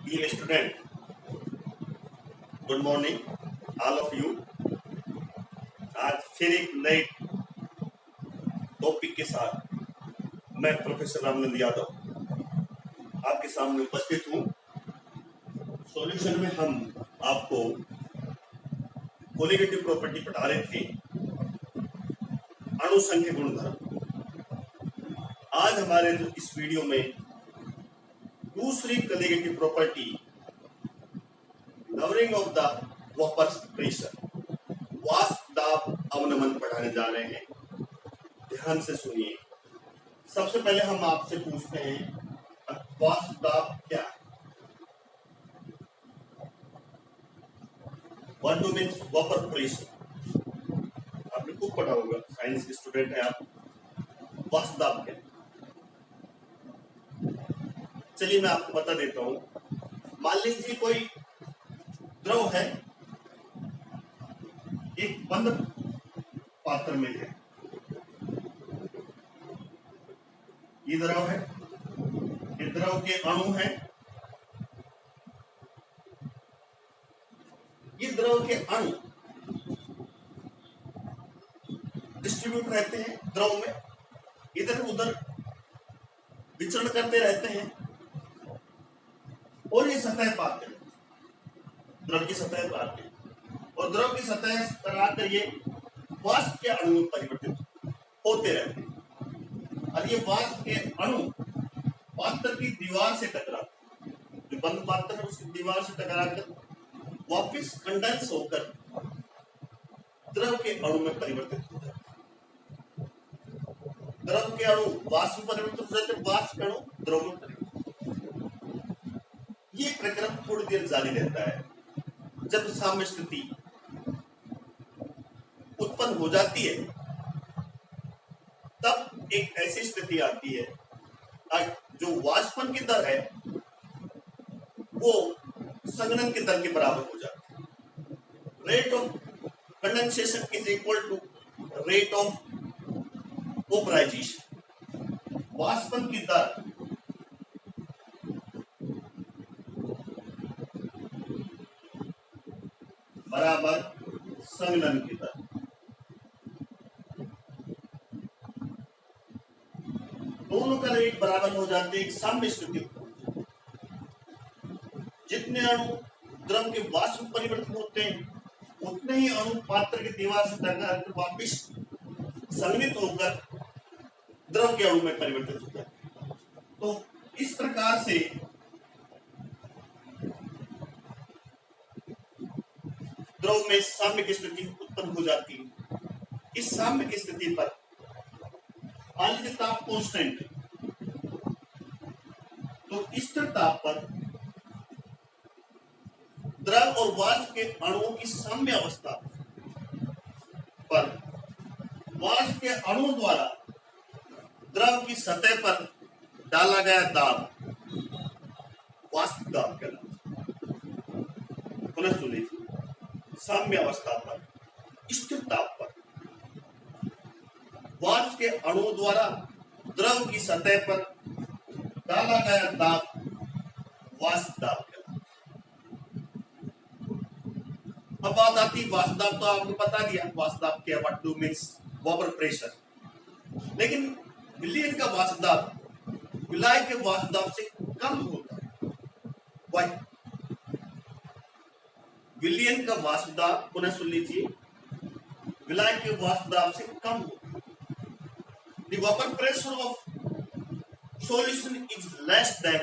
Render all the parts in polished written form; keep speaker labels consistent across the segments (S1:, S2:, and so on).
S1: Dear student, good morning all of you. आज फिर एक नए टॉपिक के साथ मैं प्रोफेसर रामनंद यादव आपके सामने उपस्थित हूँ। सॉल्यूशन में हम आपको कोलिगेटिव प्रॉपर्टी पढ़ा रहे थे, अणुसंख्य गुणधर्म। आज हमारे जो इस वीडियो में दूसरी colligative property lowering of the vapour pressure, वाष्प दाब अवनमन पढ़ाने जा रहे हैं। ध्यान से सुनिए। सबसे पहले हम आपसे पूछते हैं वाष्प दाब क्या है। What do means vapour pressure? आपने खूब पढ़ा होगा, साइंस के स्टूडेंट है आप। वाष्प दाब क्या है? चलिए मैं आपको बता देता हूं। मान लीजिए कोई द्रव है, एक बंद पात्र में है। ये द्रव है, ये द्रव के अणु हैं। ये द्रव के अणु डिस्ट्रीब्यूट रहते हैं द्रव में, इधर उधर विचरण करते रहते हैं और ये सतह पाते हैं, द्रव की सतह पर आते हैं और द्रव की सतह पर आकर ये वाष्प के अणु में परिवर्तित होते रहते हैं। और ये वाष्प के अणु पात्र की दीवार से टकराते, जो बंद पात्र है उसकी दीवार से टकराकर वापस कंडेंस होकर द्रव के अणु में परिवर्तित हो जाते हैं। द्रव के अणु वाष्प में परिवर्तित हो जाते हैं, वाष्प के अणु द्रव में परिवर्तित। ये प्रक्रम थोड़ी देर जारी रहता है। जब साम्य स्थिति उत्पन्न हो जाती है तब एक ऐसी स्थिति आती है जो वाष्पन की दर है वो संघनन की दर के बराबर हो जाती है। Rate of condensation is equal to rate of vaporisation. वाष्पन की दर बराबर संघनन की दर। दोनों का रेट बराबर हो जाते हैं एक साम्य स्थिति। जितने अणु द्रव के वाष्प में परिवर्तित होते हैं उतने ही अणु पात्र की दीवार से टकराकर वापिस संघनित होकर द्रव के अणु में परिवर्तित होते हैं। तो इस प्रकार से द्रव में साम्य की स्थिति उत्पन्न हो जाती है। इस साम्य की स्थिति पर मान लीजिए ताप कांस्टेंट है, तो स्थिर ताप पर द्रव और वाष्प के अणुओं की साम्य अवस्था पर वाष्प के अणु द्वारा द्रव की सतह पर डाला गया दाब वाष्प दाब कहलाता है। पुनः सुनिए। साम्य अवस्था पर स्थिर ताप पर वाष्प के अणु द्वारा द्रव की सतह पर डाला गया दाब वाष्प दाब कहलाता है। अब बात आती है वाष्प दाब, तो आपको बता दिया वाष्प दाब क्या, what do means vapour pressure. लेकिन विलयन का वाष्प दाब विलायक के वाष्प दाब से कम होता है। वाई? विलयन का वाष्प दाब, पुनः सुन लीजिए, विलायक के वाष्प दाब से कम होता है। The vapor pressure of solution is less than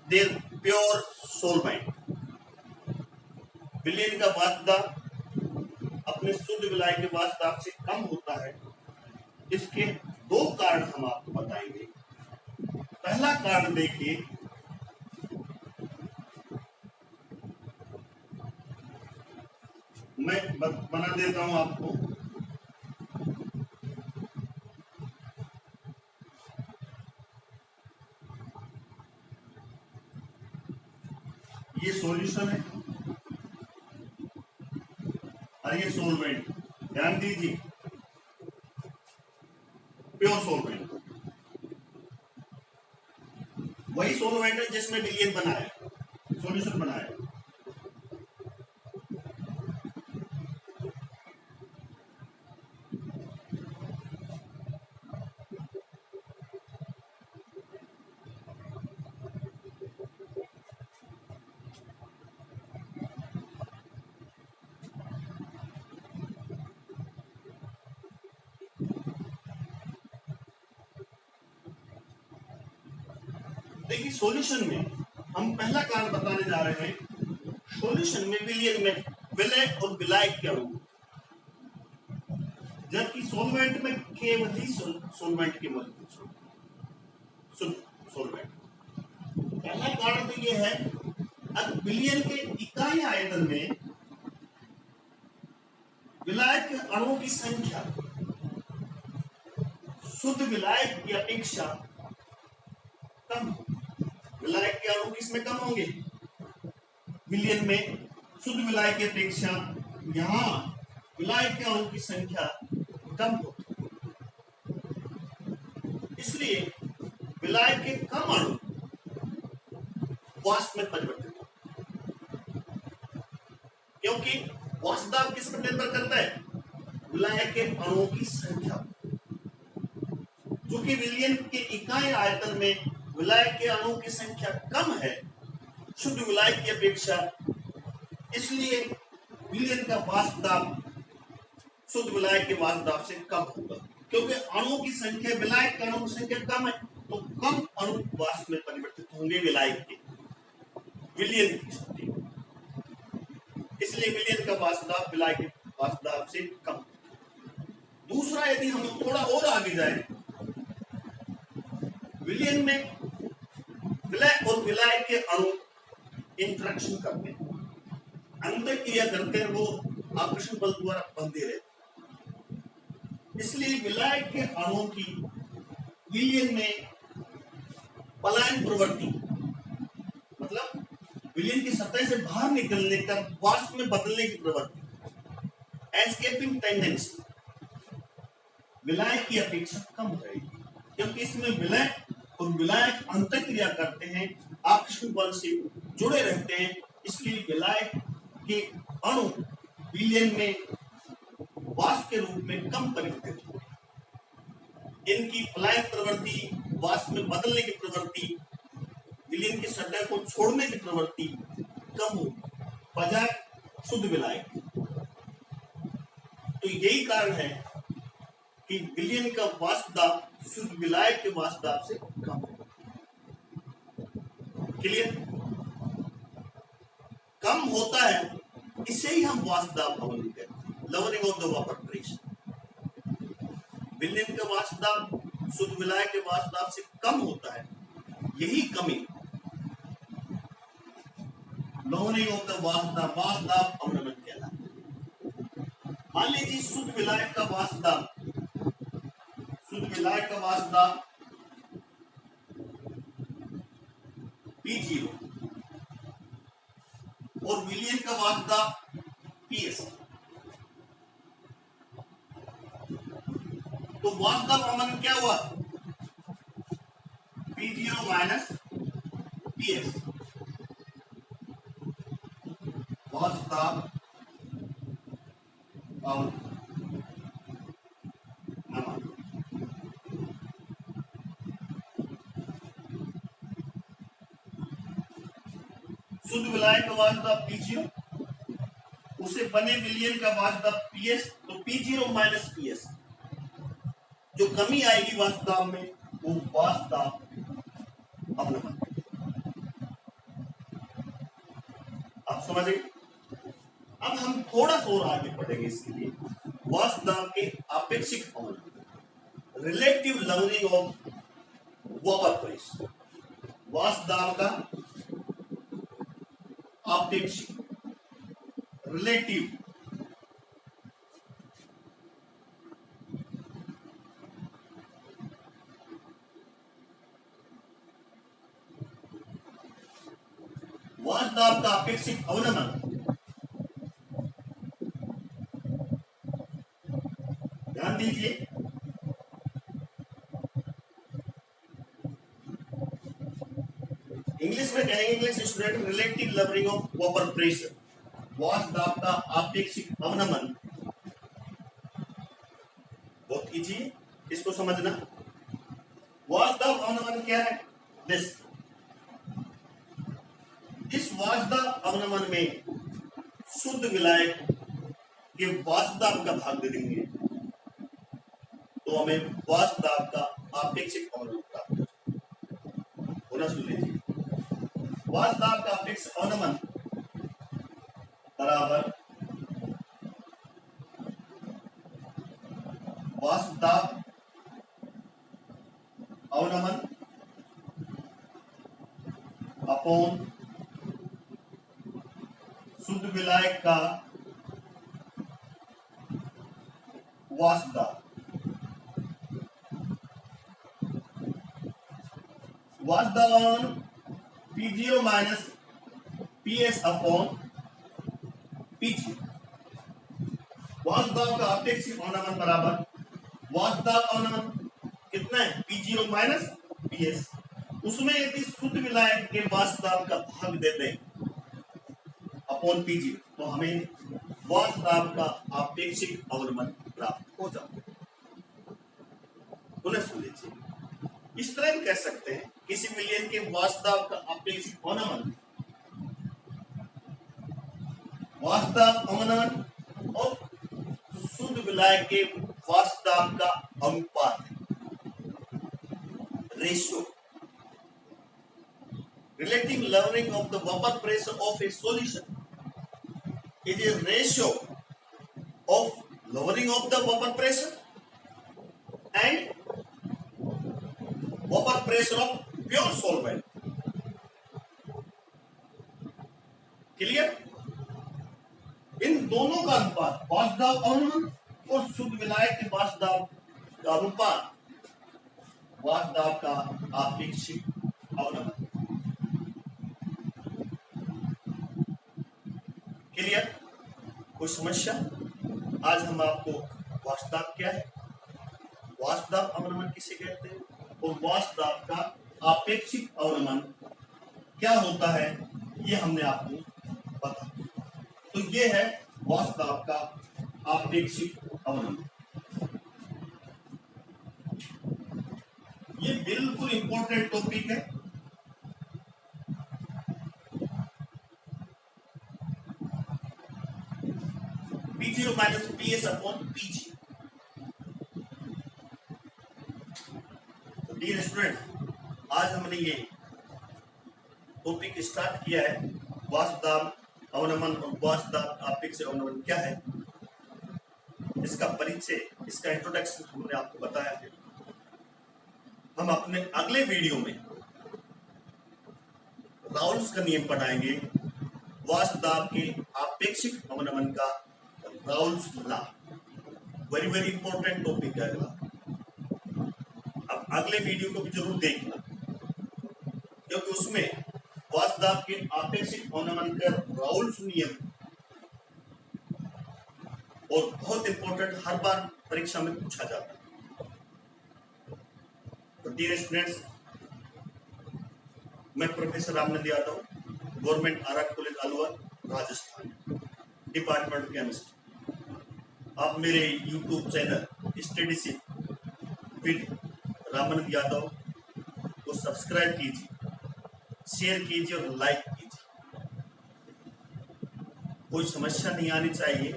S1: their pure solvent। विलयन का वाष्प दाब अपने शुद्ध विलायक के वाष्प दाब से कम होता है। इसके दो कारण हम आपको बताएंगे। पहला कारण देखिए, मैं बना देता हूं आपको। ये सॉल्यूशन है और ये सॉल्वेंट। ध्यान दीजिए, प्योर सॉल्वेंट वही सॉल्वेंट है जिसमें विलयन बना है। सॉल्यूशन बनाया। देखिए सॉल्यूशन में हम पहला कारण बताने जा रहे हैं। सॉल्यूशन में विलयन में विलय और विलायक क्या होगा, जबकि सॉल्वेंट में केवल ही सॉल्वेंट के मॉलिक्यूल सॉल्वेंट। पहला कारण तो यह है, अब विलयन के इकाई आयतन में विलायक के अणुओं की संख्या शुद्ध विलायक की अपेक्षा कम। विलायक के अणु किसमें कम होंगे, विलयन में शुद्ध विलायक की अपेक्षा यहां विलायक के अणु की संख्या कम होती है। इसलिए विलायक के कम अणु वाष्प में परिवर्तित होते, क्योंकि वाष्प दाब किस पर निर्भर करता है, विलायक के अणुओं की संख्या। चूंकि विलयन के इकाई आयतन में विलायक के अणुओं की संख्या कम है शुद्ध विलायक की अपेक्षा, इसलिए विलयन का वाष्प दाब शुद्ध विलायक के वाष्प दाब से कम होगा। क्योंकि अणुओं की संख्या, विलायक के अणुओं की संख्या कम है, तो कम अणु वाष्प में परिवर्तित होंगे विलायक के विलयन की स्थिति। इसलिए विलयन का वाष्प दाब विलायक के वाष्प दाब से कम। दूसरा, यदि हम थोड़ा और आगे जाएं, विलयन में विलय और विलायक के अणु इंटरेक्शन करते हैं, अंतर क्रिया करते हैं, वो आकर्षण बल द्वारा बंधे रहते हैं। इसलिए विलायक के अणुओं की विलयन में पलायन प्रवृत्ति, मतलब विलयन की सतह से बाहर निकलने का, वाष्प में बदलने की प्रवृत्ति, एस्केपिंग टेंडेंसी, विलायक की अपेक्षा कम रहेगी। क्योंकि इसमें विलय और विलायक अंतर क्रिया करते हैं, आकर्षण बल से जुड़े रहते हैं। इसलिए विलायक के अणु विलयन में वाष्प के रूप में कम परिवर्तित होते। इनकी पलायन प्रवृत्ति, वाष्प में बदलने की प्रवृत्ति, विलयन की सतह को छोड़ने की प्रवृत्ति कम होगी बजाय शुद्ध विलायक। तो यही कारण है कि विलयन का वाष्प दाब शुद्ध विलायक के वाष्प दाब से कम है। क्लियर? कम होता है, इसे ही हम वाष्प दाब अवनति कहते हैं, lowering of the vapour pressure. विलयन का वाष्प दाब शुद्ध विलायक के वाष्प दाब से कम होता है, यही कमी लवरिंग ऑफ द वाष्प दाब अवनमन कहलाता है। मान लीजिए शुद्ध विलायक का वाष्प दाब P0 और विलयन का वाष्प दाब PS, तो वाष्प दाब अवनमन क्या हुआ, P0 माइनस PS, वाष्प दाब अवनमन। शुद्ध विलायक का वाष्प दाब P0, उसे बने विलयन का वाष्प दाब PS, तो P0 माइनस PS, जो कमी आएगी वाष्प दाब में वो वाष्प दाब अवनमन। आप समझे? अब हम थोड़ा सा और आगे बढ़ेंगे इसके लिए। वाष्प दाब के आपेक्षिक अवनमन, relative lowering of vapour pressure. वाष्प दाब का आपेक्षिक, रिलेटिव, वाष्प दाब का आपेक्षिक अवनमन, ध्यान दीजिए, इंग्लिश में कहेंगे English student, relative lowering of vapour pressure, वाष्प दाब का आपेक्षिक अवनमन। बहुत इजी है इसको समझना। वाष्प दाब अवनमन क्या है? दिस, इस वाष्प दाब अवनमन में शुद्ध विलायक के वाष्प दाब का भाग दे देंगे तो हमें वाष्प दाब का आपेक्षिक अवनमन प्राप्त होना। सुन लीजिए, वाष्प दाब का आपेक्षिक अवनमन बराबर वाष्प दाब अवनमन अपॉन शुद्ध विलायक का वाष्प दाब। वाष्प दाब अवनमन P0 minus PS upon PG। वाष्प दाब का आपेक्षिक अवनमन बराबर वाष्प दाब अवनमन कितना है? P0 minus PS। उसमें यदि शुद्ध विलायक के वाष्प दाब का भाग दे दें अपॉन PG तो हमें वाष्प दाब का आपेक्षिक अवनमन प्राप्त हो जाता है। पुनः सुन लीजिए, इस तरह कह सकते हैं किसी विलयन के वाष्प दाब का आपेक्षिक अवनमन वाष्प दाब अवनमन और शुद्ध विलायक के वाष्प दाब का अनुपात है, ratio. Relative lowering of the vapor pressure of a solution is a ratio of lowering of the vapor pressure and vapor pressure of pure solvent. Clear? इन दोनों का अनुपात, वाष्प दाब अवनमन और शुद्ध विलायक के वाष्प दाब का अनुपात, वाष्प दाब का आपेक्षिक अवनमन। क्लियर? कोई समस्या? आज हम आपको वाष्प दाब क्या है, वाष्प दाब अवनमन किसे कहते हैं और वाष्प दाब का आपेक्षिक अवनमन क्या होता है ये हमने आपको बता। तो ये है वाष्प दाब का आपेक्षिक अवनमन। ये बिल्कुल इंपॉर्टेंट टॉपिक है। P0 minus PS upon PG। तो डियर स्टूडेंट, आज हमने ये टॉपिक स्टार्ट किया है, वाष्प दाब अवनमन और वाष्प दाब आपेक्षिक अवनमन क्या है, इसका परिचय, इसका इंट्रोडक्शन हमने आपको बताया है। हम अपने अगले वीडियो में राउल्स का नियम पढ़ाएंगे, वाष्प दाब के आपेक्षिक अवनमन का Raoult's law. Very very important topic है अगला। अब अगले वीडियो को भी जरूर देखना, क्योंकि उसमें वाष्प दाब के आपेक्षिक अवनमन का राउल्स नियम और बहुत इंपॉर्टेंट, हर बार परीक्षा में पूछा जाता है। तो डियर स्टूडेंट्स, मैं professor Ramnand Yadav, government R college Alwar, Rajasthan, department chemistry. आप मेरे YouTube channel study shift with Ramanand Yadav को सब्सक्राइब कीजिए, शेयर कीजिए और लाइक कीजिए। कोई समस्या नहीं आनी चाहिए।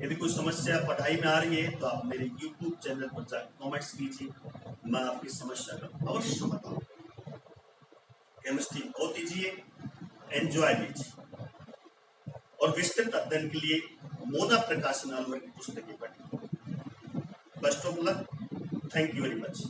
S1: यदि कोई समस्या पढ़ाई में आ रही है तो आप मेरे YouTube चैनल पर जाकर कमेंट्स कीजिए, मैं आपकी समस्या का अवश्य समाधान करूंगा। केमिस्ट्री बहुत इजी है, एंजॉय लीजिए और विस्तृत अध्ययन के लिए मोना प्रकाशन अलवर की पुस्तकें पढ़िए। Best of luck, thank you very much.